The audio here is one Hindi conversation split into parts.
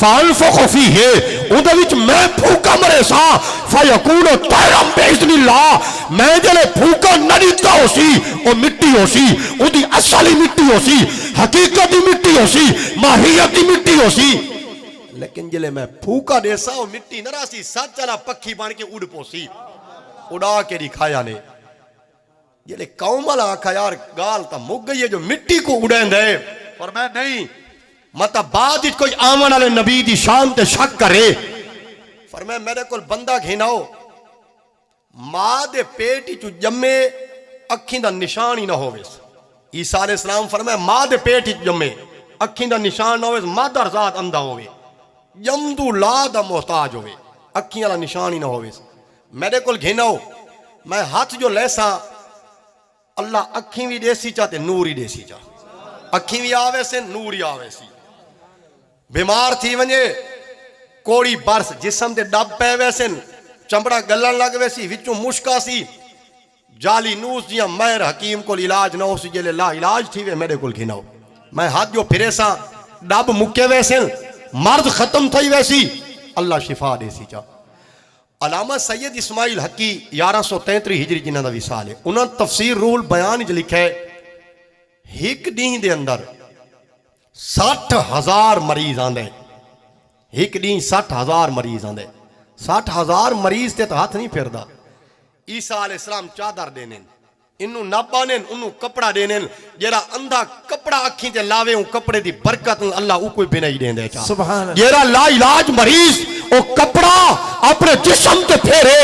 फानफुखु फीहि उहदे विच मैं फूका मरे सा फयकून तैरम बिइज़्निल्लाह मैं जले फूका न दिता होसी ओ मिट्टी होसी उदी असली मिट्टी होसी हकीकत दी मिट्टी होसी माहियत दी मिट्टी होसी लेकिन जले मैं फूका देसा ओ मिट्टी न रासी सच वाला पक्षी बन के उड़ पोसी उड़ा के दिखाया ने जले कौम वाला आखा यार गाल तो मुक गई है जो मिट्टी को उड़ेंदे और मैं नहीं मतलब बाद कोई आवन वाले नबी दी शान ते शक करे फरमाया मेरे को बंदा घिनाओ मां दे पेट चु जम्मे अखी दा निशान ही ना होवे ईसा अलैहिस्सलाम फरमाया मां दे पेट च जम्मे अखी दा निशान ना होवे मादर जात अंधा होवे जमदू ला दा मोहताज होवे अखी वाला निशान ही ना होवे मेरे को घिनाओ मैं हाथ जो लेसा अल्लाह अखी भी देसी चा ते नूर ही देसी चा अखी भी आवे से नूर ही आवे सी बीमार थी वने कोड़ी बरस जिसम ते डब पै वैसे चमड़ा गलन लग वैसी विचों मुश्का सी जाली नूस जिया मैर हकीम को इलाज ना हो सी जेले ला इलाज थी वे मेरे को घिनाओ मैं हाथ जो फिरे सा डब मुके वैसे मर्द खत्म थई वैसी अल्लाह शिफा देसी चा अलामा सैयद इस्माइल हकी 1133 हिजरी जिन्हां दा विसाल है उन्हां तफसीर रूल बयान च लिखा है एक डी दे अंदर 60,000 मरीज आंदे एक डी 60,000 मरीज आंदे 60,000 मरीज ते तो हाथ नहीं फिरदा ईसा अलैहिस्सलाम चादर देने इनू ना पाने उन्नू कपड़ा देने जेरा अंधा कपड़ा अखी ते लावे उ कपड़े दी बरकत अल्लाह उ कोई बिना ही देंदे चा सुभान अल्लाह जेरा ला इलाज मरीज ओ कपड़ा अपने जिस्म ते फेरे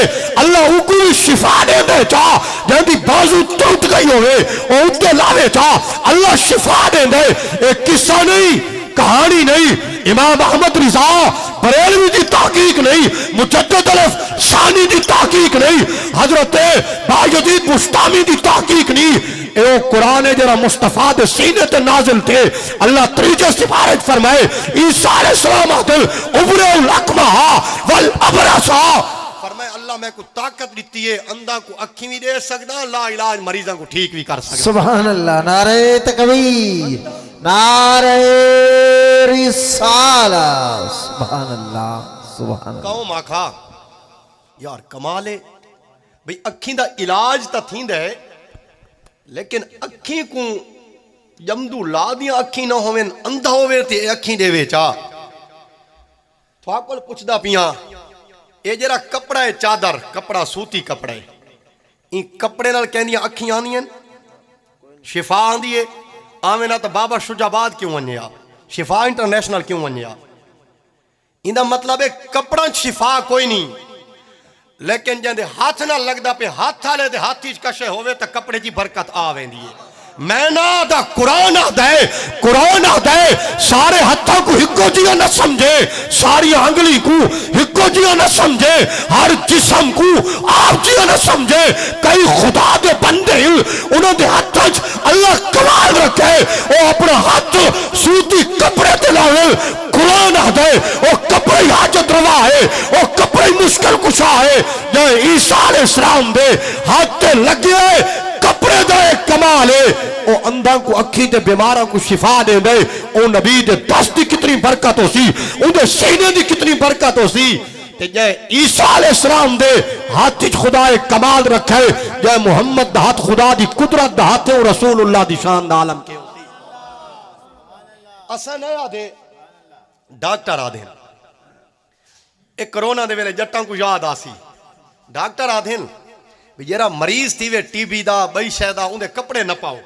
अल्लाह उ कोई शिफा देंदे चा जंदी बाजू टूट गई होवे ओ उते लावे चा अल्लाह शिफा देंदे ए किस्सा नहीं कहानी नहीं इमाम अहमद रिजा बरेलवी की तहकीक नहीं मुजद्दिद अल-अफ़सानी की तहकीक नहीं हजरत बायजीद बुस्तामी की तहकीक नहीं ए कुरान है जरा मुस्तफा दे सीने ते नाजिल थे अल्लाह त्रीजे सिफारिश फरमाए ईसा अलैहिस्सलाम अदल उबरे लकमा वल अबरसा फरमाए अल्लाह मैं को ताकत दी है अंधा को अखी भी दे सकदा ला इलाज मरीजों को ठीक भी कर सकदा सुभान अल्लाह नारे तकबीर नारे रिसाला सुभान अल्लाह सुभान अल्लाह कौम आखा यार कमाल है भाई अखी दा इलाज तो थींदा है लेकिन अखी को जमदू ला दियां अखी ना होवे अंधा होवे ते अखी देवे चा थोड़ा पुछदा पिया ये जरा कपड़ा है चादर कपड़ा सूती कपड़ा है इन कपड़े नाल कहंदियां अखियां आंदियां शिफा आंदी है आवे ना तो बाबा शुजाबाद क्यों वन्या शिफा इंटरनेशनल क्यों वन्या इंदा मतलब है कपड़ा शिफा कोई नहीं लेकिन जंदे हाथ ना लगदा पे हाथ आले दे हाथी च कशे होवे तो कपड़े की बरकत आ वेंदी है मैं ना दा कुरान आदा है सारे हथों को हिको जिया न समझे सारी आंगली को हिको जिया न समझे हर जिस्म को आप जिया न समझे कई खुदा दे बंदे उन्होंने हाथों अल्लाह कमाल रखे वो अपना हाथ सूती कपड़े ते लावे कुरान आदा है वो कपड़े हाजत रवा है वो कपड़े मुश्किल कुशा है जो ईसा अलैहिस्सलाम दे हाथ ते लगे कपड़े दा कमाल है ओ अंधा को अखी ते बीमारा को शिफा दे दे ओ नबी दे दस दी कितनी बरकत होसी उनके सीने दी कितनी बरकत होसी ते जे ईसा अलैहिस्सलाम दे हाथ च खुदा एक कमाल रखे जे मुहम्मद दा हाथ खुदा दी कुदरत दा हाथ है रसूलुल्लाह दी शान दा आलम के होसी असा नहीं आदे डॉक्टर आदे ए कोरोना दे वेले जट्टां को याद आसी डॉक्टर आदे जरा मरीज थी वे टीबी दा बई शैदा उनके कपड़े न पाओ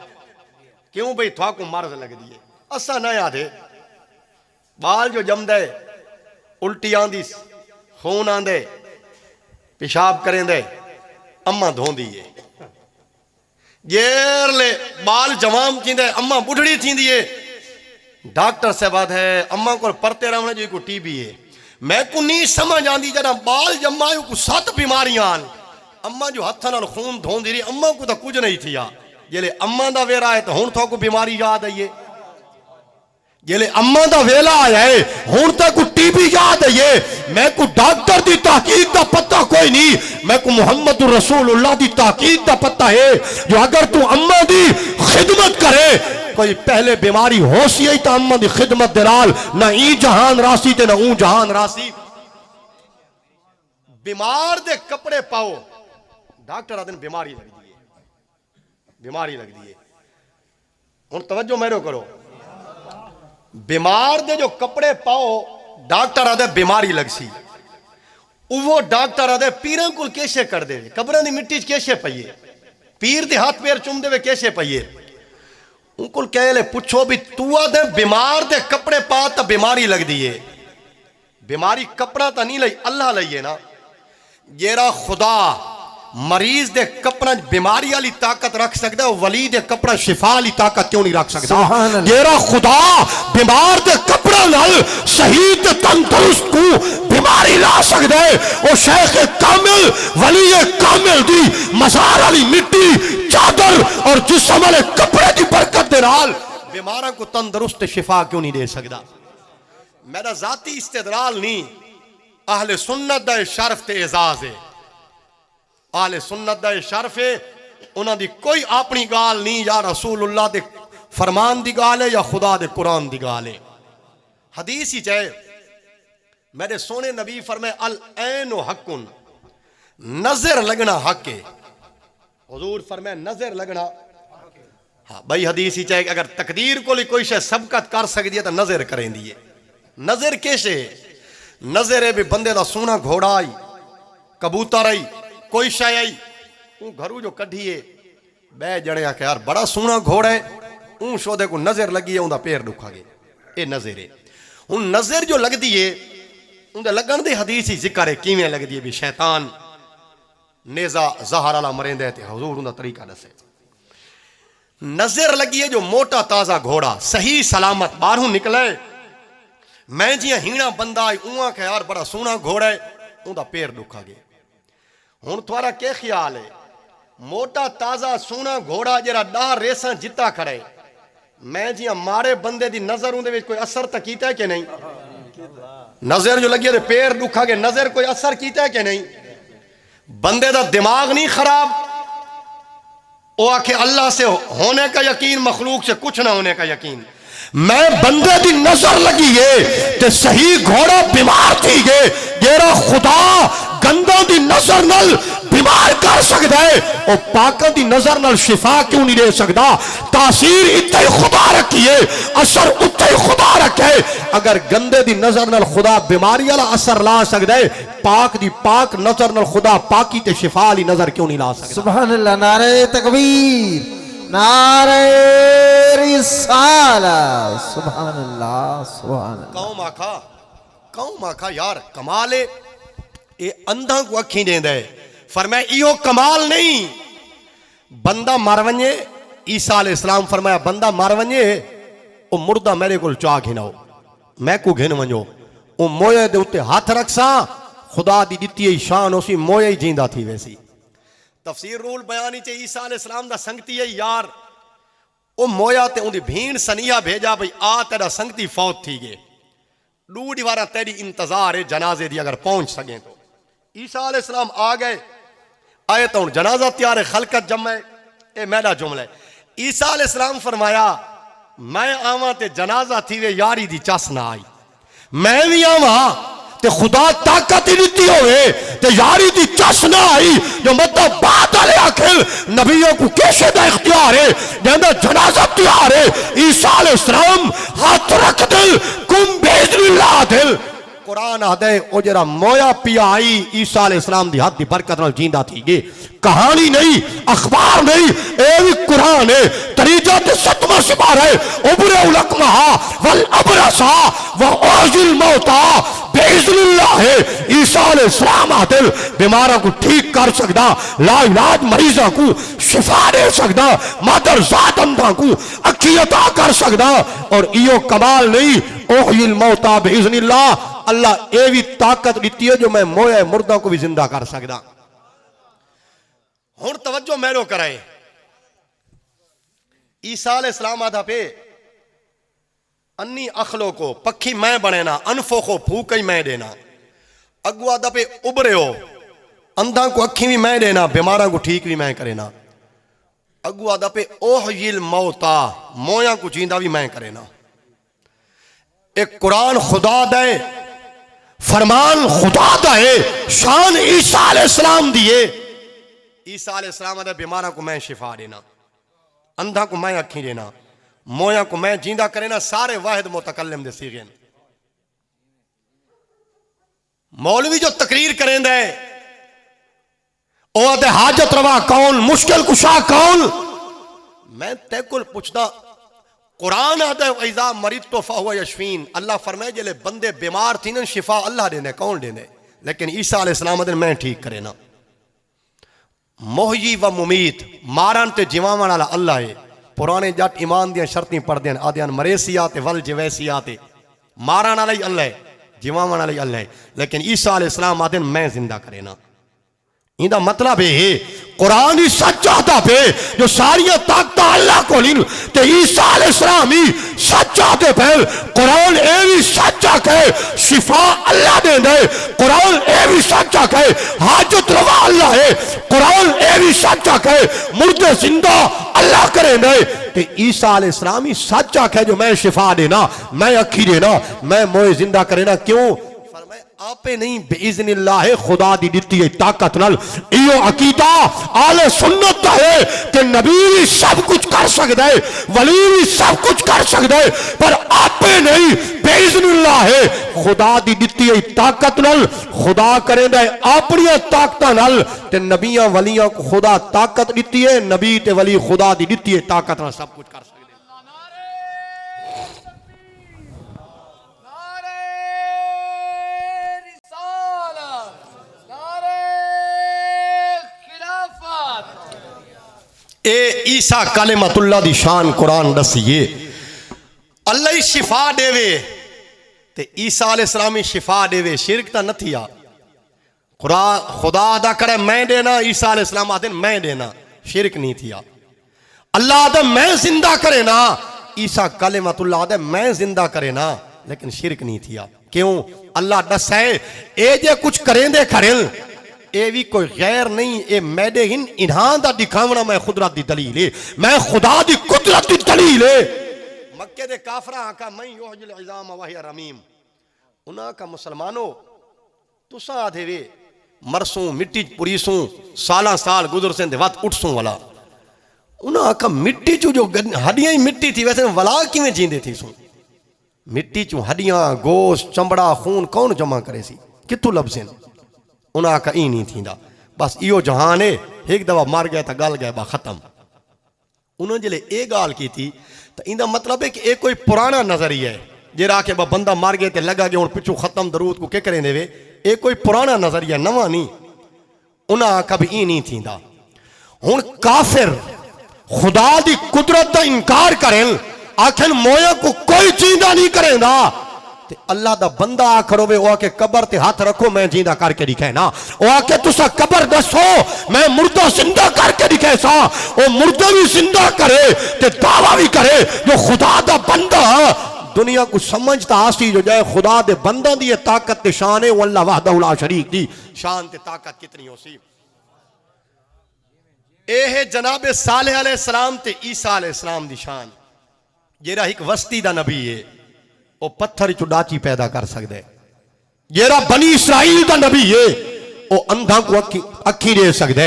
क्यों भाई थवा को मर्ज लगदी है असा ना याद है बाल जो जमदे उल्टी आंदी खून आंदे पेशाब करेंदे अम्मा धोंदी है जेरले बाल जवाम थींदे अम्मा बुढ़ड़ी थींदी है डॉक्टर साहब है अम्मा को परते रहने जो को टीबी है मैं को नहीं समझ आंदी जरा बाल जमा को 7 बीमारियां आन अम्मा जो हथ नाल खून धोंदी रही अम्मा को तो कुछ नहीं थिया जेले अम्मा दा वेरा है तो हुण थोको बीमारी याद आई है जेले अम्मा दा वेला आया है हुण तक टीबी याद है ये मैं को डॉक्टर दी तहकीक दा पता कोई नहीं मैं को मुहम्मद रसूलुल्लाह दी तहकीक दा पता है जो अगर तू अम्मा दी खिदमत करे कोई पहले बीमारी हो सी तो अम्मा दी खिदमत दलाल ना ई जहान रासी ते ना ऊ जहान रासी बीमार दे कपड़े पाओ डॉक्टर आदन बीमारी लगदी है बीमारी लगदी है हुण तवज्जो मेरो करो बीमार दे जो कपड़े पाओ डॉक्टर आदे बीमारी लगसी वो डॉक्टर आदे पीर को कैसे कर दे कब्र की मिट्टी कैसे पईए पीर दे हाथ पैर चुम दे कैसे पईए उनको कह ले पुछो भी तू आदे बीमार दे कपड़े पा तो बीमारी लगदी है बीमारी कपड़ा तो नहीं लई अल्लाह लईए ना जेरा खुदा मरीज दे कपड़ा बीमारी वाली ताकत रख सकता है वली दे कपड़ा शिफा वाली ताकत क्यों नहीं रख सकता जेरा खुदा बीमार दे कपड़ा नाल सही ते तंदुरुस्त को बीमारी ला सकता है वो शेख कामिल वली कामिल दी मजार वाली मिट्टी चादर और जिस्म वाले कपड़े की बरकत दे नाल बीमारा को तंदुरुस्त शिफा क्यों नहीं दे सकता मेरा जाती इस्तेदलाल नहीं अहले सुन्नत दा शर्फ ते एजाज है आले सुन्नत दा शर्फ है उन्होंने कोई अपनी गाल नहीं या रसूलुल्लाह दे फरमान दी गाल है या खुदा दे कुरान दी गाल है हदीस ही चाहे मेरे सोने नबी फरमाए अल ऐन हक्कुन नजर लगना हक है हुजूर फरमाए नजर लगना हाँ भाई हदीस ही चाहे अगर तकदीर को लिए कोई शय सबकत कर सकती है तो नजर करेंदी है नजर कैसे नजर है भी बंदे का सोना घोड़ा आई कबूतर आई कोई शाय आई ऊ घरू जो कढ़िए बह जड़े आखे यार बड़ा सोहना घोड़ा है ऊ शोदे को नजर लगी है उनका पैर दुखा गए ये नजर है हूँ नजर जो लगती है उनके लगन दे हदीस ही जिक्र है किवें लगती है भी शैतान नेजा जहर वाला मरेंदा है हुजूर उनका तरीका दसे नजर लगी है जो मोटा ताजा घोड़ा सही सलामत बाहरों निकले मैं जिया हीणा बंदा ऊ आखे यार बड़ा सोहना घोड़ा है उनका पैर दुखा गए हुण थोड़ा क्या ख्याल है मोटा ताजा सोना घोड़ा जरा डाह रेसा जिता खड़े मैं जिया मारे बंदे दी नजर उनदे विच कोई असर तो कीता है कि नहीं नजर जो लगी है पैर दुखा के नजर कोई असर कीता है कि नहीं बंदे दा दिमाग नहीं खराब वो आखे अल्लाह से होने का यकीन मखलूक से कुछ ना होने का यकीन मैं बंदे दी नजर लगी है ते सही घोड़ा बीमार थी गए जेरा खुदा गंदा दी नजर नल बीमार कर सकता है और पाका दी नजर नल शिफा क्यों नहीं दे सकता तासीर इत्ते खुदा रखिए असर उत्ते खुदा रखे अगर गंदे दी नजर नल खुदा बीमारी वाला असर ला सकता है पाक दी पाक नजर नल खुदा पाकी ते शिफा वाली नजर क्यों नहीं ला सकता सुभान अल्लाह नारे तकबीर नारे रिसाला सुभान अल्लाह कौम आखा यार कमाल है ये अंधा को अखी देंदा है फरमाया इहो कमाल नहीं बंदा मर वने ईसा अलैहिस्सलाम फरमाया बंदा मर वने ओ मुर्दा मेरे को चा घिनाओ मैं को घिन वनो ओ मोए दे उत्ते हाथ रखसा खुदा दी दित्ती शान उसी मोए ही जींदा थी वैसी तफसीर रूल बयानी च ईसा अलैहिस्सलाम दा संगती है यार ओ मोया ते उंदी भीण सनिया भेजा भाई आ तेरा संगती फौत थी गए दूर दीवारा तेरी इंतजार है जनाजे दी अगर पहुंच सके तो ईसा अलैहिस्सलाम आ गए आए तो जनाजा तैयार है खलकत जमे ए मेरा जुमला है ईसा अलैहिस्सलाम फरमाया मैं आवा ते जनाजा थी वे यारी दी चस ना आई मैं भी आवा ते खुदा ताकत ही दी होवे ते यारी दी चस ना आई जो मतलब बात वाले आखिर नबियों को कैसे दा इख्तियार है जंदा जनाजा तैयार है ईसा अलैहिस्सलाम हाथ रख दे कुम बेइज़्निल्लाह दिल कुरान आदे ओ जरा मोया पिया आई ईसा अलैहिस्सलाम दी हाथ दी बरकत नाल जींदा थी गे कहानी नहीं अखबार नहीं ए भी कुरान है तरीजा ते 7वां सिपारा है उबरे उलकमा वल अबरसा व औजिल मौता बेइज़्निल्लाह है ईसा अलैहिस्सलाम आदिल बीमारों को ठीक कर सकदा ला इलाज मरीजों को शिफा दे सकदा मादर जात अंधा को अखी अता कर सकदा और इयो कमाल नहीं औजिल मौता बेइज़्निल्लाह अल्लाह ये भी ताकत दी है जो मैं मोए मुर्दा को भी जिंदा कर सकदा हुण तवज्जो मेरो कराए ईसा अलैहिस्सलाम आदा पे अन्नी अखलो को पखी मैं बनेना, अनफो को फूक ही मैं देना, अगुआ दपे उबरे हो, अंधा को अखी भी मैं देना, बीमारा को ठीक भी मैं करेना, अगुआ दपे ओहिल मौता, मोया को जींदा भी मैं करेना। एक कुरान खुदा दे, फरमान खुदा दे, शान ईसा अलैहिस्सलाम दिए। ईसा अलैहिस्सलाम दे बीमारा को मैं शिफा देना, अंधा को मैं अखी देना, मोया को मैं जींदा करेना, सारे वाहिद मुतकल्लिम दे सीगेन। मौलवी जो तकरीर करेंदे ओ दे हाजत रवा कौन, मुश्किल कुशा कौन। मैं तेकुल पुछदा, कुरान आदा इज़ा मरिदतु फहुव यशफीन, अल्लाह फरमाए जले बंदे बीमार थी न शिफा अल्लाह देने, कौन देने। लेकिन ईसा अलैहिस्सलाम दे मैं ठीक करेना। मोहयी व मुमीत, मारन ते जिवावन वाला अल्लाह है। पुराने जट ईमान दियां शर्तें पढ़दे हैं, आदियान मरेसिया ते वल जवैसिया ते, मारन वाला ही अल्लाह है, जिवावन वाला ही अल्लाह है। लेकिन ईसा अलैहिस्सलाम आदन मैं जिंदा करेना। इंदा मतलब है कुरान ही सच आता पे जो सारिया ताकत अल्लाह को लिन ते ईसा अलैहिस्सलाम ही सच आते पे। कुरान ए भी सच आके शिफा अल्लाह दे दे, कुरान ए भी सच आके हाजत रवा अल्लाह है, कुरान ए भी सच आके मुर्दे जिंदा अल्लाह करे दे। ते ईसा अलैहिस्सलाम ही सच आके जो मैं शिफा देना, मैं अखी देना, मैं मोए जिंदा करेना। क्यों आपे नहीं, बेइज़्निल्लाह खुदा दी दित्ती है ताकत नाल। इयो अकीदा आले सुन्नत दा है कि नबी भी सब कुछ कर सकदा है, वली भी सब कुछ कर सकदा है, पर आपे नहीं, बेइज़्निल्लाह है खुदा दी दित्ती है ताकत नाल। खुदा करेंदा है अपनी ताकत नाल, ते नबियां वलियां को खुदा ताकत दित्ती है, नबी ते वली खुदा दी दित्ती है ताकत नाल सब कुछ कर सकदे। ए ईसा कलिमतुल्लाह दी शान कुरान दसिए। अल्लाह ही शिफा देवे ते ईसा अलैहिस्सलाम ही शिफा देवे, शिरक ता नथिया। खुदा अदा करे मैं देना, ईसा अलैहिस्सलाम आदे मैं देना, शिरक नहीं थिया। अल्लाह आदे मैं जिंदा करे ना, ईसा कलिमतुल्लाह आदे मैं जिंदा करे ना, लेकिन शिरक नहीं थिया। क्यों? अल्लाह दस है ए जे कुछ करेंदे खड़ेल, ए भी कोई गैर नहीं, ए मैडे हिन इन्हां दा दिखावना मैं कुदरत दी दलील है, मैं खुदा दी कुदरत दी दलील है। मक्के दे काफरा का मैं युहजिल इज़ाम व हिय रमीम, उना का मुसलमानो तुसा आधे वे मरसूं मिट्टी पुरीसूं साला साल गुजरसें दे वत उठसूं वाला। उना का मिट्टी चू जो हड्डियां ही मिट्टी थी, वैसे वला किवें जींदे थी सू। मिट्टी चू हड्डियां गोश्त चमड़ा खून कौन जमा करे सी, कित्थों लभसें। उन्हां का ई नहीं थींदा, बस इहो जहान है, एक दफा मर गया तो गल गया बा खत्म। उन्होंने जले ए गाल की थी तो इंदा मतलब है कि एक कोई पुराना नजरिया है, जेरा के बा बंदा मर गया तो लगा कि हुण पिछू खत्म दरूद को के करें देवे, एक कोई पुराना नजरिया नवा नहीं। उन्हां का भी ई नहीं थींदा। हुण काफिर खुदा दी कुदरत का इनकार करें, आखिर मोया को कोई जींदा नहीं करेंदा, ते अल्लाह दा बंदा आखरो वे ओ आके कबर ते हाथ रखो मैं जिंदा करके दिखे ना, ओ आके तुसा कबर दसो मैं मुर्दा जिंदा करके दिखे सा, ओ मुर्दा भी जिंदा करे ते दावा भी करे जो खुदा दा बंदा दुनिया को समझता आसी जो जाए खुदा दे बंदा दी ताकत ते शान है, वो अल्लाह वहदहु ला शरीक दी शान ते ताकत कितनी होसी। ए है जनाब सालेह अलैहिस्सलाम ते ईसा अलैहिस्सलाम दी शान, जेरा एक वस्ती दा नबी है, वो पत्थर चो डाची पैदा कर सकते। जेरा बनी इसराइल का नबी है, वो अंधा को अखी दे सकते,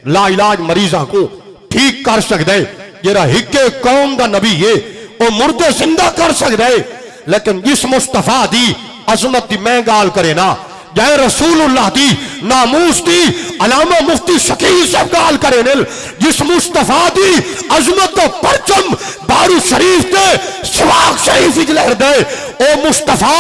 लाइलाज मरीजा को ठीक कर सकते। जेरा हिके कौम का नबी है, वो मुर्दे जिंदा कर सकते। लेकिन जिस मुस्तफा दी अजमत की मैं गाल करे ना, जय रसूलुल्लाह दी नामूस दी अलामा मुफ्ती शकील साहब गाल करे ने, जिस मुस्तफा दी अजमत तो परचम बारू शरीफ दे सवाक शरीफ इच लहर दे, ओ मुस्तफा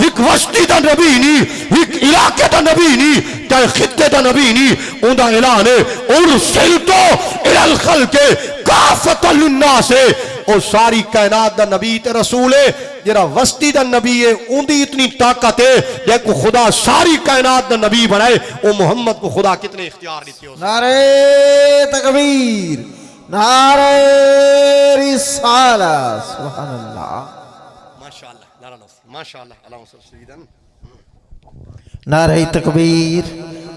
एक वस्ती दा नबी नहीं, एक इलाके दा नबी नहीं, चाहे खित्ते दा नबी नहीं। उनका ऐलान है उरसिलतु इलल खल्क़ि काफ़तल लिन्नास, ओ सारी कायनात दा नबी ते रसूल है। जरा वस्ती दा नबी है, उनकी इतनी ताकत है जे को खुदा सारी कायनात दा नबी बनाए, ओ मोहम्मद को खुदा कितने इख्तियार देते हो। नारे तकबीर, नारे रिसालत, सुभान अल्लाह। नारा नस्ल माशाअल्लाह अल्लाह सल्लल्लाहु नारे तकबीर,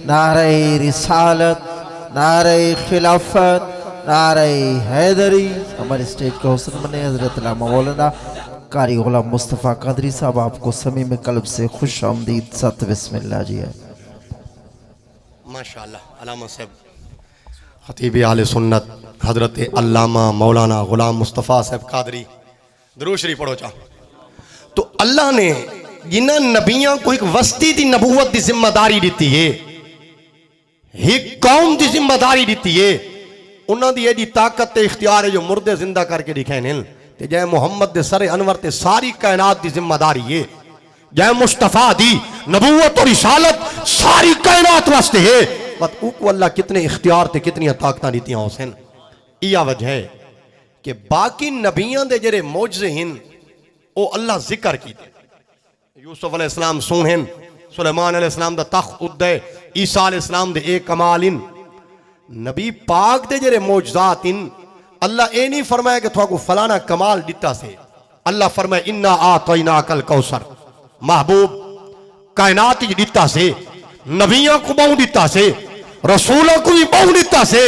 नारे रिसालत, नारे खिलाफत, नारे हैदरी। हमारे स्टेज का हुस्न बने हजरत अल्लामा मौलाना कारी गुलाम मुस्तफ़ा कादरी साहब, आपको समीम कल्ब से खुश आमदीद सत बिस्मिल्लाह जी है। माशाअल्लाह अल्लामा साहब खतीब आले सुन्नत हजरत अल्लामा मौलाना गुलाम मुस्तफ़ा साहब कादरी, दुरूद शरीफ पढ़ो चा। तो अल्लाह ने जिन्हां नबियां को एक वस्ती की नबूवत की जिम्मेदारी दी है, एक कौम की जिम्मेदारी दी है, उन्होंने एडी ताकत ते इख्तियार है जो मुर्दे जिंदा करके दिखाए ने। ते जय मुहम्मद दे सरे अनवर ते सारी कायनात की जिम्मेदारी है, जय मुस्तफा दी नबूवत और रिसालत सारी कायनात वास्ते है। बट उको अल्लाह कितने इख्तियार ते कितनी ताकत दी हुसैन। यह वजह है कि बाकी नबियां दे जेरे मौजज़े हैं वो अल्लाह जिक्र कीते। यूसुफ अलैहिस्सलाम सूहन, सुलेमान अलैहिस्सलाम दा तख्त उद्दे, ईसा अलैहिस्सलाम दे एक कमाल इन। नबी पाक दे जेरे मौजज़ात इन अल्लाह ए नहीं फरमाया कि तुहाको फलाना कमाल दिता से। अल्लाह फरमाए इन्ना आतैनाकल कौसर, महबूब कायनात ही दिता से, नबियों को बहु दिता से, रसूलों को भी बहु दिता से,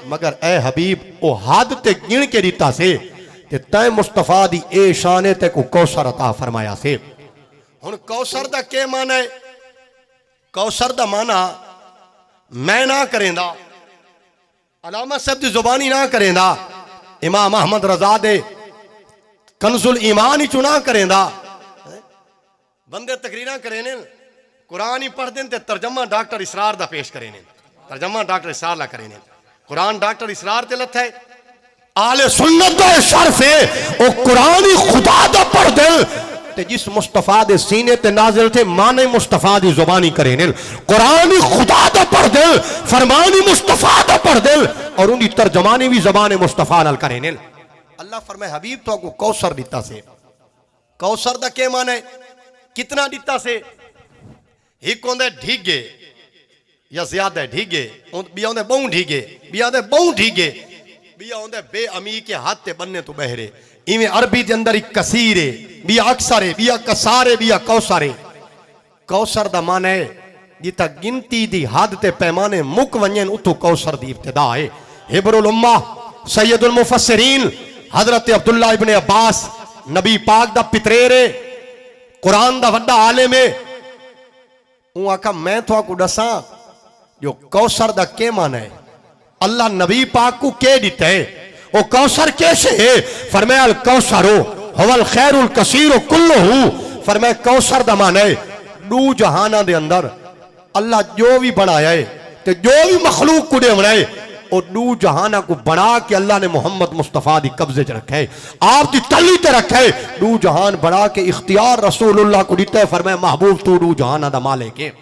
मगर ए हबीब ओ हद ते गिन के दिता से ते तै मुस्तफा दी ए शाने ते को कौसर अता फरमाया से। हुन कौसर दा के माना है? कौसर दा माना मैं ना करेंदा, अलामा साहब दी जुबानी ना करेंदा, इमाम अहमद रजा दे कंजुल ईमान ही चुना करेंदा। बंदे तकरीरा करें ने, कुरान ही पढ़ दें ते तर्जमा डॉक्टर इसरार दा पेश करें ने, तर्जमा डॉक्टर इसरार ला करें ने। कुरान डॉक्टर इसरार ते लथा है, आले सुन्नत दा शर्फ है ओ कुरान ही खुदा दा पढ़ दे ते जिस मुस्तफा दे सीने ते नाजिल थे माने मुस्तफा दी जुबानी करें ने। कुरान ही खुदा दा पढ़ दे, फरमान ही मुस्तफा दा पढ़ दे और उनकी तर्जमानी भी जबान मुस्तफा नाल करें ने। अल्लाह फरमाए हबीब तो को कौसर दिता से। कौसर दा के माने कितना दिता से? एक होंदे ढीगे या ज्यादा ढीगे, बिया होंदे बहु ढीगे, बिया होंदे बहु ढीगे, बिया होंदे बेअमी के हाथ ते बनने तो बहरे। इवें अरबी के अंदर एक कसीर है, बिया अक्सर है, बिया कसारे, बिया कौसर है। कौसर दा माना है जिता गिनती दी हद ते पैमाने मुक वंजन उतो कौसर दी इब्तिदा है। हिब्रुल उम्मा सैयदुल मुफस्सिरीन हजरत अब्दुल्ला इब्ने अब्बास नबी पाक दा पितरेरे, कुरान दा वड्डा आलिम है। ऊ आखा मैं तुहाकू दसा जो कौसर दा के माना है, अल्लाह नबी पाक को के दिता है, वो कौसर कैसे है? फरमाया अल कौसरो हुवल खैरुल कसीर कुल्लुहु। फरमाया कौसर दा माना है दू जहाना दे अंदर अल्लाह जो भी बनाया है ते जो भी मखलूक को दे बनाए और दू जहाना को बना के अल्लाह ने मोहम्मद मुस्तफा दी कब्जे च रखा है, आप दी तली ते रखा है। दू जहान बना के इख्तियार रसूलुल्लाह को दिता है। फरमाया महबूब तू दू जहाना दा मालिक है।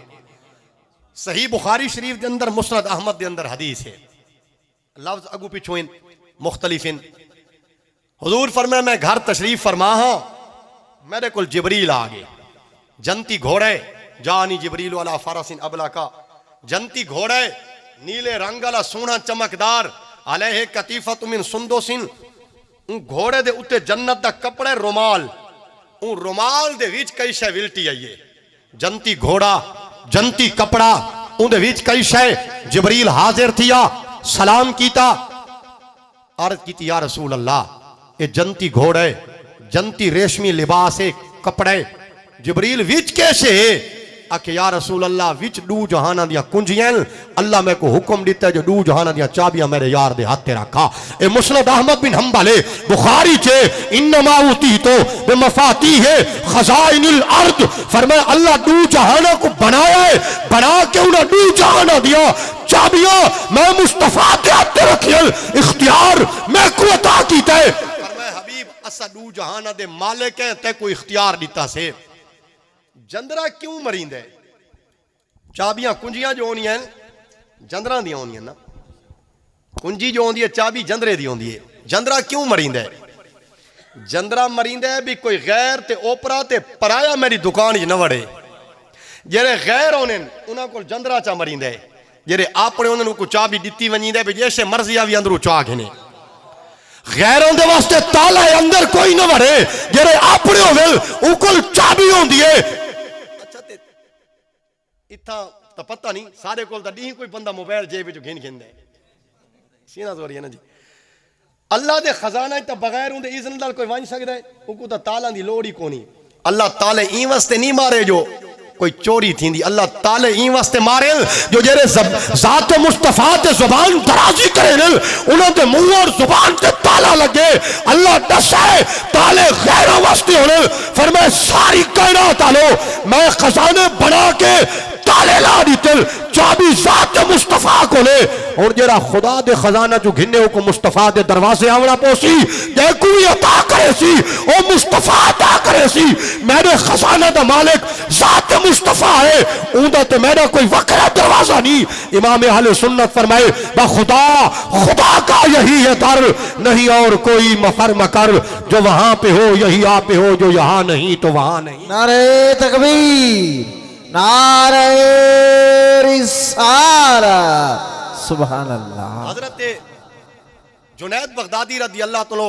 सही बुखारी शरीफ के अंदर मुस्नद अहमद के अंदर हदीस है, लफ्ज अगू पिछो इन मुख्तलिफ इन। हुजूर फरमाया मैं घर तशरीफ फरमा हाँ, मेरे को जिबरील आ गए, जनती घोड़े जानी जिबरील वाला फरसिन अबला का, जनती घोड़े नीले रंग वाला सोना चमकदार, अलैहि कतीफत मिन सुंदुसिन, घोड़े दे उत्ते जन्नत दा कपड़े रुमाल, रुमाल दे विच कई शै विलटी आई है। जनती घोड़ा जनती कपड़ा उनदे विच कई शै। जिबरील हाजिर थिया, सलाम कीता, अर्ज की या रसूल अल्लाह ये जनती घोड़े जनती रेशमी लिबास है कपड़े, जिबरील विच कैसे है? आके या रसूल अल्लाह विच दू जहाना दिया कुंजियां, अल्लाह मेरे को हुक्म दिता है जो दू जहाना दिया चाबियां मेरे यार दे हाथ ते रखा। ए मुस्नद अहमद बिन हंबल है, बुखारी चे इन्नमा उतीतो बिमफातीह खजाइनिल अर्द। फरमाया अल्लाह दू जहाना को बनाया है, बना के उन्हें दू जहाना दिया चाबियां मैं मुस्तफा के हाथ ते रखिए, इख्तियार मैं को अता कीता है। फरमाया हबीब असा दू जहाना दे मालिक है ते को इख्तियार दिता से। जंदरा क्यों मरींद है? चाबियां कुंजियां जो होनी जंदरा दी होनी ना, कुंजी जो होती है चाबी जंदरे दी होती है। जंदरा क्यों मरींद है? जंदरा मरींद है भी कोई गैर ते ओपरा ते पराया मेरी दुकान च न वड़े। जेरे गैर होने उन्होंने को जंदरा चा मरींद है, जेरे अपने उन्होंने को चाबी दिती वनी भी जैसे मर्जी आ भी अंदरों चा घेने। गैरों दे वास्ते ताला है, अंदर कोई ना वड़े, जेरे अपने होवे उकोल चाबी होंदी है। अच्छा ते इत्था तो पता नहीं सारे कोल ता डी कोई बंदा मोबाइल जेब विच घिन घिंदा है सीना तो रही है ना जी। अल्लाह दे खजाना तो बगैर उनके इज़्न नाल कोई वंज सकदा है, उनको तो ताला दी लोड़ ही कोनी। अल्लाह ताले ई वास्ते नहीं मारे जो कोई चोरी थींदी, अल्लाह ताले ई वास्ते मारे जो जेरे ज़ात मुस्तफा ते जुबान दराजी करे उन्हां दे मुंह और जुबान ते ताला लगे। अल्लाह दसे ताले गैरों वास्ते होने, फरमाए सारी कायनात आलो मैं खजाने बना के ताले ला दिते, चाबी ज़ात मुस्तफा को ले। और जेरा खुदा दे खजाना जो घिन्ने को मुस्तफा दे दरवाजे आवना पोसी जे कोई अता करे सी ओ मुस्तफा अता करे सी। मेरे खजाना दा मालिक ज़ात मुस्तफा है, उनदा ते मेरा कोई वखरा दरवाजा नहीं। इमाम अहले सुन्नत फरमाए बा खुदा खुदा का यही है दर, नहीं और कोई मफर मकर, जो वहां पे हो यही आप पे हो, जो यहाँ नहीं तो वहां नहीं। नारे तकबीर, नारे रिसालत, सुभान अल्लाह। हजरत जुनैद बगदादी रदी अल्लाह तआला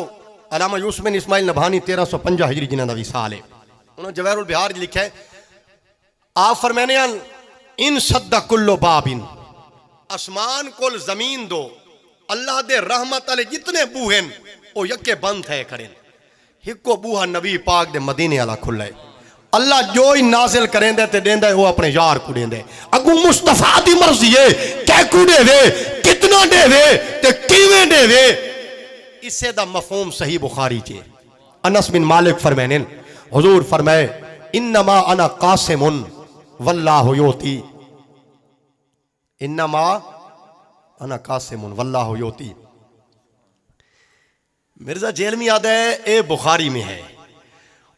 अलामा यूसुफ बिन इस्माइल नभानी 1350 हिजरी जिन्हां दा विसाल है, उन्होंने जवाहिरुल बिहार लिखा है आप फरमाने इन सद्दा कुल्लो बाबिन, आसमान कोल जमीन दो अल्लाह दे रहमत वाले जितने बूहन ओ यके बंद है खड़े, हिको बूहा नबी पाक दे मदीने वाला खुला है। अल्लाह जो ही नाजिल करेंदा ते देंदा है वो अपने यार को देंदा है। अगू मुस्तफा दी मर्जी है कैकू देवे, कितना देवे ते किवें देवे, इससे दा मफहूम सही बुखारी च। अनस बिन मालिक फरमाने हुजूर फरमाए इन्नमा अना कासिमुन वल्लाहु योती, इन्नमा अना कासिमुन वल्लाहु योती। मिर्जा जेल में याद है ए बुखारी में है,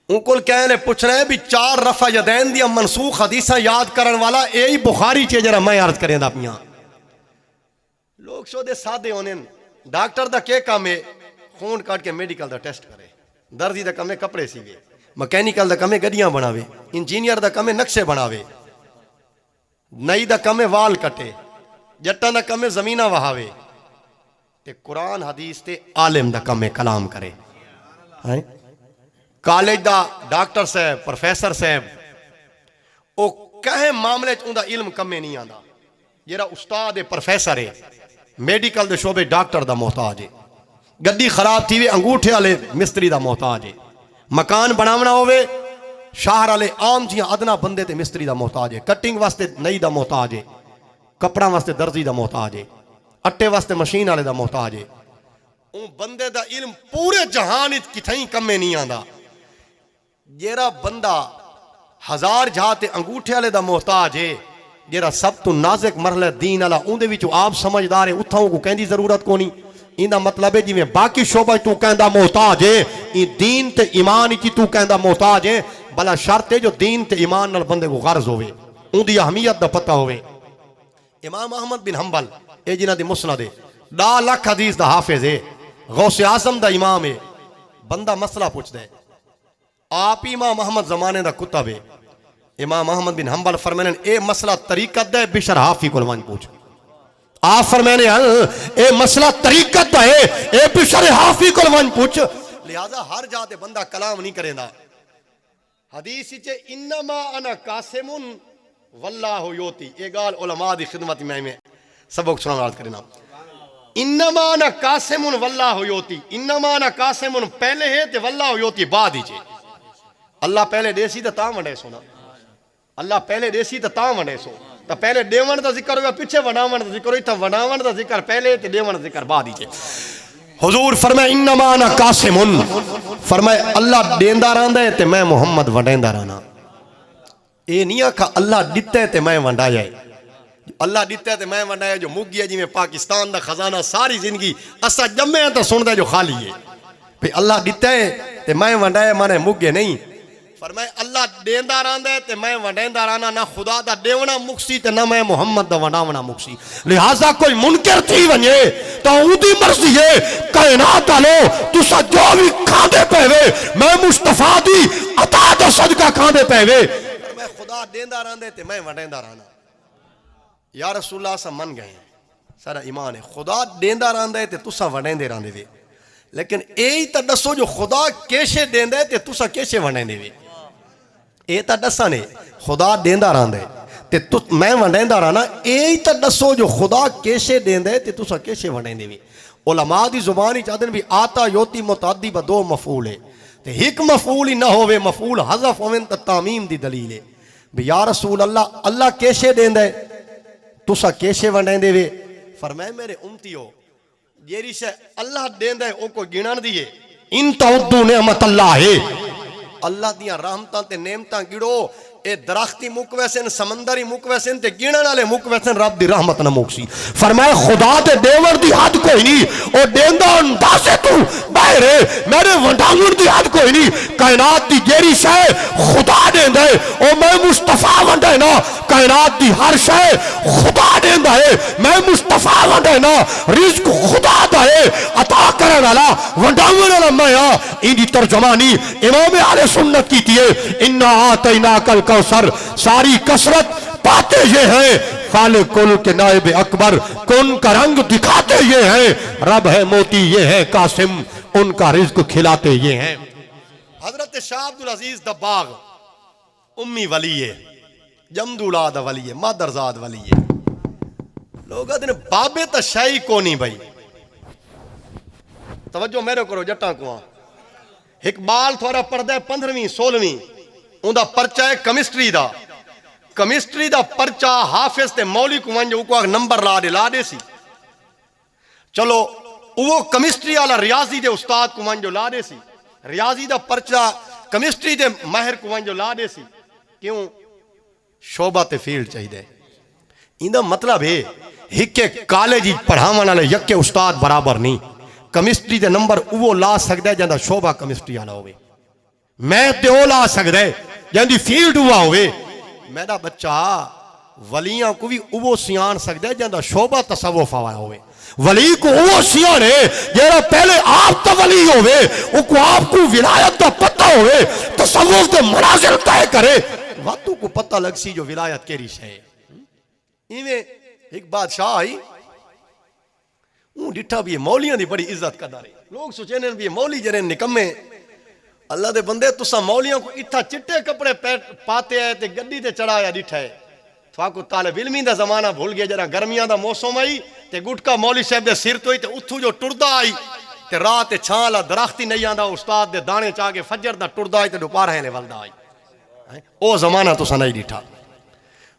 उनको कहने पूछ रहे भी चार रफा यदैन दिया मनसूख हदीसा याद करने वाला यही बुखारी चे जरा मैं अर्ज करें पिया। लोग शोदे सादे होने, डॉक्टर दा के काम है खून काट के मेडिकल दा टेस्ट करे, दर्जी दा काम है कपड़े सीवे, मैकेनिकल दा काम है गड्डियां बनावे, इंजीनियर दा काम है नक्शे बनावे, नई दा काम है वाल कटे, जट्टा दा काम है जमीना वहावे, ते कुरान हदीस ते आलिम दा काम है कलाम करे। है कॉलेज दा डॉक्टर साहब प्रोफेसर साहब वो कहे मामले च उनका इल्म कमे नहीं आता। जेरा उस्ताद है प्रोफेसर है मेडिकल दे शोबे डॉक्टर दा मोहताज है, गड्डी खराब थी वे अंगूठे वाले मिस्त्री दा मोहताज है, मकान बनावना होवे शहर वाले आम जियां अदना बंदे ते मिस्त्री दा मोहताज है, कटिंग वास्ते नई दा मोहताज है, कपड़ा वास्ते दर्जी दा मोहताज है, अट्टे वास्ते मशीन वाले दा मोहताज है। उन बंदे दा इल्म पूरे जहान किथई कमे नहीं आता। जेरा बंदा हजार जाते अंगूठे वाले दा मोहताज है, जेरा सब तो नाजुक मरहला दीन वाला उनदे विच आप समझदार है, उथां को कहंदी जरूरत कोनी। इंदा मतलब है जिवें बाकी शोबा तू कहंदा मोहताज है, ई दीन ते ईमान की तू कहंदा मोहताज है, भला शर्त है जो दीन ते ईमान नाल बंदे को गर्ज होवे, उनदी अहमियत दा पता होवे। इमाम अहमद बिन हंबल ए जिन्हां दी मुस्नद है 10 लाख हदीस दा हाफिज है, गौसे आजम दा इमाम है। बंदा मसला पूछदा है, आप इमाम अहमद जमाने दा कुतब है, इमाम अहमद बिन हंबल फरमाने ए मसला तरीकत दा बिशर हाफी को वन पूछ। आप फरमाने ए मसला तरीकत दा है, ए बिशर हाफी को वन पूछ। लिहाजा हर जाते बंदा कलाम नहीं करेंदा। हदीस च इन्नमा अना कासिमुन वल्लाहु योती, ए गाल उलमा दी खिदमत में सबक सुना अर्ज करना। इन्नमा अना कासिमुन वल्लाहु योती, इन्नमा अना कासिमुन पहले है ते वल्लाहु योती बाद ही। अल्लाह पहले देसी तो ता वंडे सो ना, अल्लाह पहले देसी तो ता वंडे सो, तो पहले देवण का जिक्र हुआ पिछे वडावण का जिक्र, इतना वडावण का जिक्र पहले ते देवण का जिक्र बाद ही। हुजूर फरमाए इन्नमा अना कासिमुन, फरमाए अल्लाह देंदा रहंदा है ते मैं मोहम्मद वंडेंदा रहना। ये नहीं आखा अल्लाह दिता है ते मैं वंडाया है, अल्लाह दिता है ते मैं वंडाया जो मुग गया जिवें पाकिस्तान का खजाना सारी जिंदगी असा जम्मे तो सुनदा जो खाली है भाई अल्लाह दिता है ते मैं वंडाया माने मुगे नहीं। फरमाए अल्लाह देंदा रहंदा है ते मैं वंडेंदा रहना, ना खुदा दा देवना मुक्सी ते ना मैं मोहम्मद दा वंडावना मुक्सी। लिहाजा कोई मुनकर थी वने तो उदी मर्जी है, कायनात आलो तुसा जो भी खांदे पेवे मैं मुस्तफा दी अता दा सदका खांदे पेवे, मैं खुदा देंदा रहंदे ते मैं वंडेंदा रहना। या रसूलुल्लाह सा मन गए सारा ईमान है, खुदा देंदा रहंदा है ते तुसा वंडेंदे रहंदे वे। लेकिन यही तो दसो जो खुदा केशे देंदा है ते तुसा केशे वंडेंदे वे ये तो दसा ने खुदा देंदा रहंदा है ते तु मैं वंडेंदा रहना यही तो दसो जो खुदा केशे देंदा है ते तुसा केशे वंडेंदे वे उलमा दी जुबान ही चाहते भी आता योती मुतादी ब दो मफूल है ते एक मफूल ही ना होवे मफूल हज़फ होवन तो तामीम दी दलील है भी या रसूल अल्लाह अल्लाह केशे देंदा है तुसा केशे वंडेंदे वे फरमाए मेरे उम्मतियो जेरी शे अल्लाह देंदा है ओ को गिणन दिए इन तउद्दू नेमत अल्लाह है अल्लाह दियां रहमतां ते नेमतां गिड़ो ए दरख्ती मुक वैसन समंदरी मुक वैसन ते गिणन वाले मुक वैसन रब दी रहमत न मुकसी फरमाया खुदा ते देवर दी हद कोई नहीं ओ देंदा अंदाजे तू बाहर मेरे वंडाउण दी हद कोई नहीं कायनात दी जेरी शे खुदा देंदा है ओ मैं मुस्तफा वंडे ना कायनात दी हर शे खुदा देंदा है मैं मुस्तफा वंडे ना रिज़्क खुदा दा है अता करन वाला वंडाउण वाला मैं हां इंदी तर्जुमानी इमाम अहले सुन्नत की थी इन्ना आतैना कल कौसर सारी कसरत पाते ये हैं खाले कुल के नायब अकबर कौन का रंग दिखाते ये हैं रब है मोती ये है कासिम उनका रिज्क खिलाते ये हैं हजरत शाह अब्दुल अजीज दब्बाग उम्मी वली है जमदुलाद वली है मादरजाद वली है लोग आदने बाबे तो शाही कोनी भाई तवज्जो मेरे करो जट्टा को इकबाल थोड़ा पढ़दा 15वीं 16वीं उनका परचा है केमिस्ट्री दा परचा हाफिज ते मौली को वंज उको नंबर ला दे सी चलो वो केमिस्ट्री वाला रियाजी दे उस्ताद को वंजो ला दे सी रियाजी दा परचा केमिस्ट्री दे माहिर को वंजो ला दे सी क्यों शोभा ते फील्ड चाहिए इंदा मतलब है हिके कॉलेज पढ़ावन वाले यके उस्ताद बराबर नहीं केमिस्ट्री दे नंबर वो ला सकता है जंदा शोभा केमिस्ट्री वाला होवे मैथ ते ओ ला सकता है जंदी फील्ड हुआ होवे मेरा बच्चा वलियां को भी वो सियान सकता है जंदा शोभा तसव्वुफ वाला होवे वली को वो सियान है जेड़ा पहले आप तो वली होवे उको आपको विलायत का पता होवे तसव्वुफ के मनाजिल तय करे वातू को पता लग सी जो विलायत केरी शे इवे एक बादशाह आई डिठा भी मौलियां दी बड़ी इज्जत करदा रहे लोग सोचने भी मौली जरे निकम्मे अल्लाह दे बंदे तुसा मौलियां को इतना चिट्टे कपड़े पाते है ते गड्डी ते चढ़ाया डिठा है थाको तालिब इल्मी दा जमाना भूल गया जरा गर्मियां दा मौसम आई ते गुटका मौली साहब दे सिर तो ही ते उथू जो टुरदा आई ते रात ते छाला दरख्ती नहीं आंदा उस्ताद दे दाने चा के फजर दा टुरदा आई ते दोपहर है वलदा आई ओ जमाना तुसा नहीं डिठा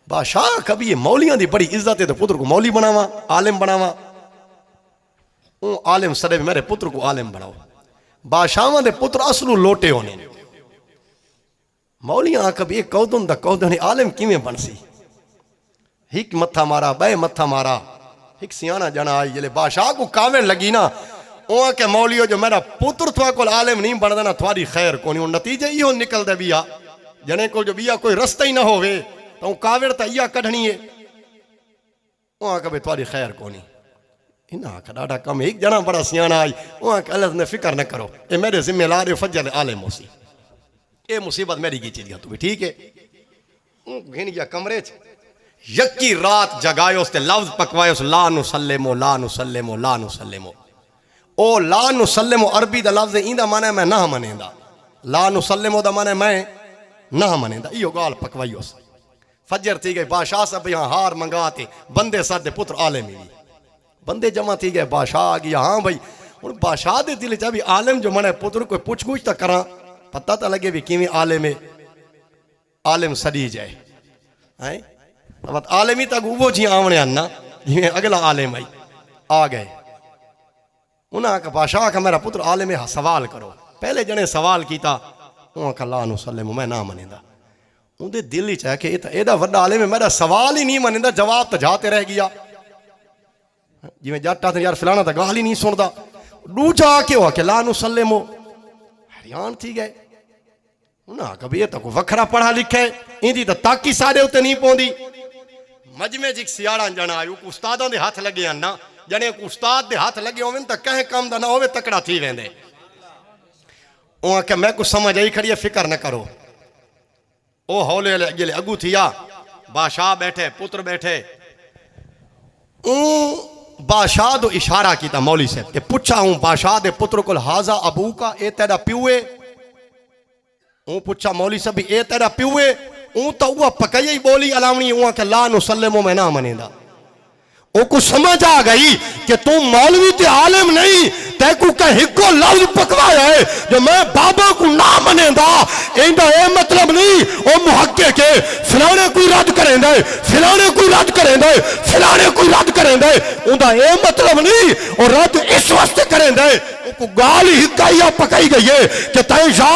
बादशाह कभी ये मौलियां दी बड़ी इज्जत है तो पुत्र को मौली बनावा आलिम बनावा आलिम सदे मेरे पुत्र को आलिम बनाओ बादशाह दे पुत्र असलू लोटे होने मौलियां कभी कौदन दा कौदन आलिम किवें बनसी हिक मत्था मारा बे मत्था मारा हिक सियाना जना आई जले बादशाह को कावे लगी ना ओ के मौलियो जो मेरा पुत्र थवा को आलिम नहीं बनदा ना थवारी खैर कोनी नतीजे इहो निकलदा बिया जने को जो बिया कोई रास्ता ही ना होवे तो कावेर तो इया कढ़नी है वहां कभी थोड़ी खैर कोनी इना डाडा कम एक जना बड़ा सियाना आई वहां अल्लाह ने फिक्र न करो ये मेरे जिम्मे ला रहे फजल आलिम होसी ये मुसीबत मेरी की चीज तू भी ठीक है घिन गया कमरे च यकी रात जगायो उसते लफ्ज पकवायो ला नुसल्लिमो ला नुसल्लिमो ला नुसल्लिमो ओ ला नुसल्लिमो अरबी दा लफ्ज इंदा माने मैं ना मनेंदा ला नुसल्लिमो दा माने मैं ना मनेंदा इयो गाल पकवायो फजर थी गए बादशाह सब यहाँ हार मंगाते बंदे सर दे पुत्र आलिम ही बंदे जमा थी गए बादशाह आ गया हाँ भाई हूँ बादशाह दे दिल चा भी आलिम जो मने पुत्र कोई पुछ गुछ तो करा पता तो लगे भी किवें आलिम है आलिम सड़ी जाए हैं आलिम ही तक वो जी आवने ना जिमें अगला आलिम आई आ गए उन्हें आखा बादशाह का मेरा पुत्र आलिम है सवाल करो पहले जने सवाल किया उन्हें आखा ला नुसल्लिम मैं ना मनेंदा उनके दिल ही चाहे कि एदा वड्डा आलिम है मेरा सवाल ही नहीं मनेंदा जवाब तो जाते रह गया जिवें जट आते यार फलाना तो गाल ही नहीं सुनता दूजा आके हो के ला नुसल्लिमो हैरान थी गए उन्हें कभी ये तो कोई वखरा पढ़ा लिखा है इंदी तो ताकी साढ़े उत्ते नहीं पौंदी मजमे च सियाड़ा जना आयु उस्तादां दे हाथ लगे ना जने उस्ताद दे हाथ लगे होवे तो कहे काम दा ना होवे तकड़ा थी वेंदे ओ आके मैं कुछ समझ आई खड़ी फिक्र न करो ओ हौले अगे अगू थिया बादशाह बैठे पुत्र बैठे बादशाह दो इशारा किया मौली साहब ते पुछा हूं बादशाह दे पुत्र को हाजा अबू का ए तेरा प्यू है हूं पुछा मौली साहब ए तेरा प्यू है हूं तो वह पकई ही बोली अलावनी हुआ के ला नुसल्लिमो मैं ना मनेदा ओ को समझ आ गई कि तू मौलवी ते आलिम नहीं तैकू का हिको लफ्ज पकवाया है जो मैं बाबा को ना मनेदा इंदा ए मतलब नहीं ओ मुहक्के के फलाने कोई रद्द करेंदा फलाने कोई रद्द करेंदा फलाने कोई रद्द करेंदा उनदा ए मतलब नहीं और रद्द इस वास्ते करेंदा को गाल हिकाइया पकाई गई है कि तय जा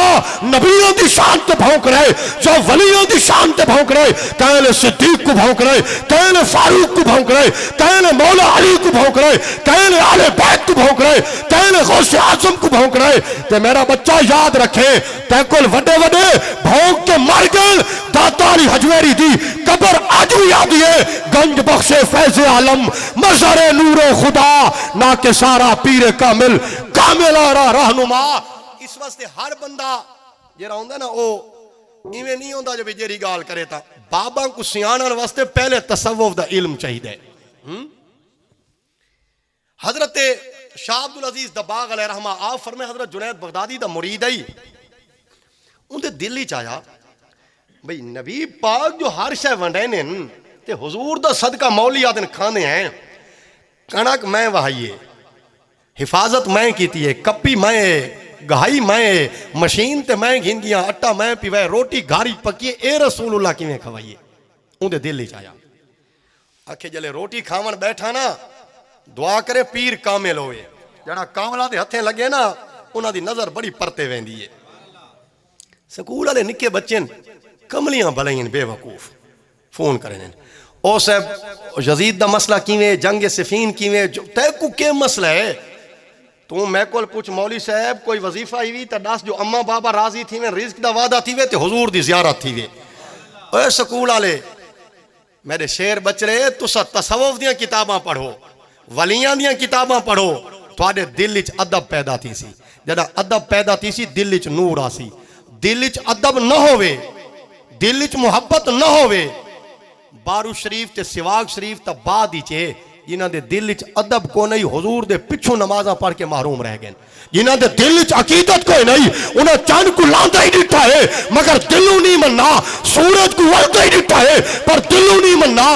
नबियों की शान ते भौंक रहे जो वलियों की शान ते भौंक रहे कहने सिद्दीक को भौंक रहे कहने फारूक को भौंक रहे कहने मौला अली को भौंक रहे कहने आले बैत को भौंक रहे कहने गौसे आजम को भौंक रहे ते मेरा बच्चा याद रखे तैकुल वड्डे वड्डे भौंक के मर गए दातारी हजवेरी दी कबर आज भी याद है गंज बख्शे फैज़े आलम मज़ारे नूरे खुदा ना के सारा पीरे कामिल कामिला रहनुमा इस वास्ते हर बंदा जेड़ा होंदा ना ओ इवें नहीं होंदा जब जेरी गाल करे ता बाबा को सियाणन वास्ते पहले तसव्वुफ दा इल्म चाहिए हजरत शाह अब्दुल अजीज दबाग अलैहि रहमा आप फरमाए हजरत जुनैद बगदादी दा मुरीद है उनके दिल ही आया भाई नबी पाक जो हर शय वंडे ने ते हुजूर दा सदका मौली आदन खाने हैं कणक मैं वहाइए हिफाजत मैं की है कप्पी मैं गहाई मैं मशीन ते मैं घिंदियां आटा मैं पिवाए रोटी घारी पकी ए रसूलुल्लाह किवें खवाइए उनके दिल ही आया आखे जले रोटी खावन बैठा ना दुआ करे पीर कामिल होए जड़ा कामला दे हथे लगे ना उन्हां दी नजर बड़ी परते वेंदी है स्कूल वाले निक्के बच्चे कमलियां भलाइन बेवकूफ फोन करें ओ साहब यजीद दा मसला किवें जंग सिफीन किवें तैकू के मसला है तू मैं को पूछ मौली साहब कोई वजीफा ही तो दस जो अम्मा बाबा राजी थी वे रिज्क दा वादा थी वे ते हुजूर दी ज़ियारत थी वे ओए स्कूल वाले मेरे शेर बच रहे तुसा तसव्वुफ दी किताबां पढ़ो वलियां दी किताबां पढ़ो तुहाडे दिल विच अदब पैदा थी सी जदा अदब पैदा थी सी दिल विच नूर आसी दिल विच अदब न होवे दिल विच मुहब्बत न होवे बारू शरीफ ते सिवाग शरीफ ता बाद ही चे जिन्हां दे दिल विच अदब को नहीं हुजूर दे पिछू नमाज़ां पढ़ के महरूम रह गए जिन्हां दे दिल विच अकीदत कोई नहीं उन्हें चंद को लांदा ही दिता है मगर दिलों नहीं मनना सूरज को वलदा ही दिता है पर दिलों नहीं मनना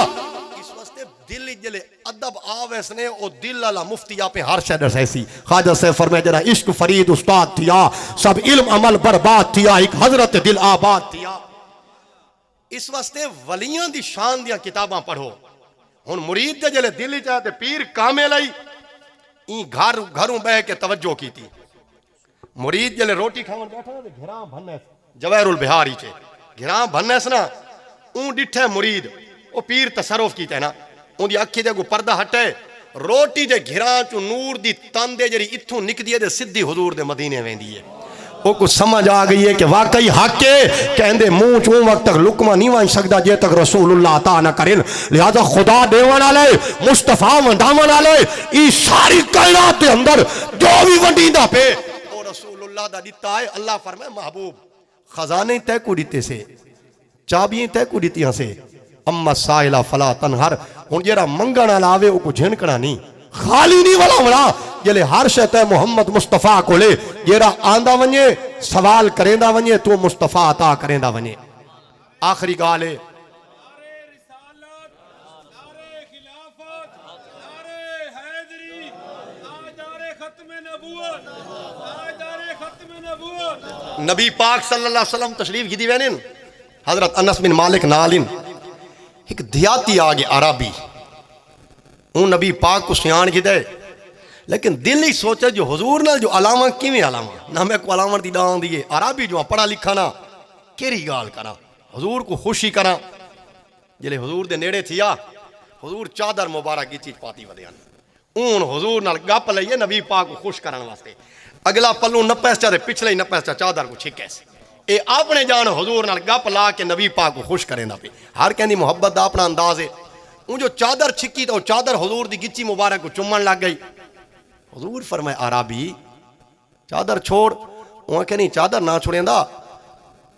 इस वास्ते दिल जले अदब आवेसने ओ दिल अला मुफ्ती आप हर शय ऐसी ख्वाजा से फरमाए जरा इश्क फरीद उस्ताद थिया सब इल्म अमल बर्बाद थिया एक हजरत दिल आबाद थिया इस वास्ते वलियां दी शान दियां किताबां पढ़ो हुन मुरीद दे जले दिल चाहते पीर कामिल आई ई घर घरों बह के तवज्जो की थी मुरीद जले रोटी खावन बैठा ते घिरा भन्ने जवाहरुल बिहारी चे घिरा भन्नेस ना ऊ डिठे मुरीद ओ पीर तसरुफ कीते ना उंदी अखी दे को पर्दा हटे रोटी दे घिरा चो नूर दी तंदे जरी इथों निकदी है ते सीधी हुजूर दे मदीने वेंदी है वो कुछ समझ आ गई है कि वाकई हक है कहते मुंह चो वक्त तक लुकमा नहीं वन सकता जे तक रसूलुल्लाह अता न करें लिहाजा खुदा देवन वाले मुस्तफा वंडावन वाले ई सारी कायनात के अंदर जो भी वंडीदा पे वो रसूलुल्लाह दा दिता है अल्लाह फरमाए महबूब खजाने तय को दिते से चाबियां तय को दितियां से अम्मा साइला फला तनहर हुन जेरा मंगण वाला आवे वो झिनकना नहीं खाली नहीं वाला बड़ा जले हर शय मोहम्मद मुस्तफा कोले जेरा आंदा वने सवाल करेंदा वने तू मुस्तफा अता करेंदा वने आखिरी गाल है नबी पाक सल्लल्लाहु अलैहि वसल्लम तशरीफ गिदी वेने हजरत अनस बिन मालिक नालिन एक धियाती आ गया अरबी हूँ नबी पाक को सियाण गिदे लेकिन दिल ही सोचे जो हुजूर नाल जो अलावा किवें अलावा ना मैं को अलावा दी डां दी अरबी जो पढ़ा लिखा ना केरी गाल करा हुजूर को खुशी करा जिले हुजूर दे नेड़े थिया हुजूर चादर मुबारक की चीज पाती वधियान ऊन हुजूर नाल गप लईए नबी पाक को खुश करने वास्ते अगला पल्लू न पैसा ते पिछले ही न पैसा चादर को छिके ए अपने जान हुजूर नाल गप ला के नबी पाक को खुश करेंदा पे हर कहंदी मोहब्बत दा अपना अंदाज है वो जो चादर छिकी तो चादर हुजूर दी गिच्ची मुबारक को चुम्मन लग गई हुजूर फरमाए अरबी चादर छोड़ वहां के नहीं चादर ना छोड़ेंदा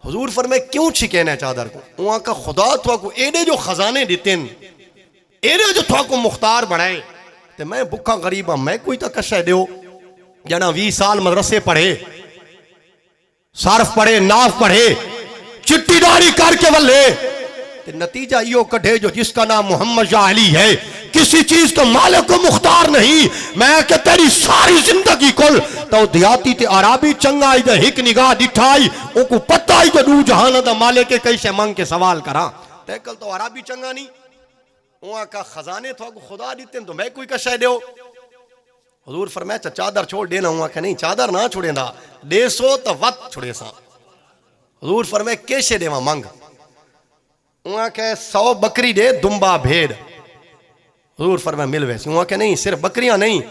हुजूर फरमाए क्यों छिके ने चादर को वहां का खुदा थवा को एडे जो खजाने दिते एडे जो थवा को मुख्तार बनाए ते मैं भुखा गरीब हाँ, मैं कोई तो कशा दियो। जना 20 साल मदरसे पढ़े, सार्फ पढ़े, नाफ पढ़े, चिट्टी दाढ़ी करके वल्ले, ते नतीजा यो कढ़े जो जिसका नाम मोहम्मद शाह अली है, किसी चीज का मालिक को मुख्तार नहीं। मैं के तेरी सारी जिंदगी कुल तो दियाती ते आराबी चंगा आई दे हिक निगाह दिठाई ओको पता ही जो दू जहान दा मालिक के कैसे मांग के सवाल करा। ते कल तो आराबी चंगा नहीं, वहां का खजाने तो खुदा दीते तो मैं कोई कशा दो। हुजूर फरमाया चादर छोड़ देना, वहां के नहीं चादर ना छोड़ेंदा, 150 तो वत छोड़े सा। हुजूर फरमाया कैसे देवा मांग, वहां के 100 बकरी दे, दुम्बा भेड़। हुजूर फरमाया मिल वैसे, वहां के नहीं सिर्फ बकरियां नहीं,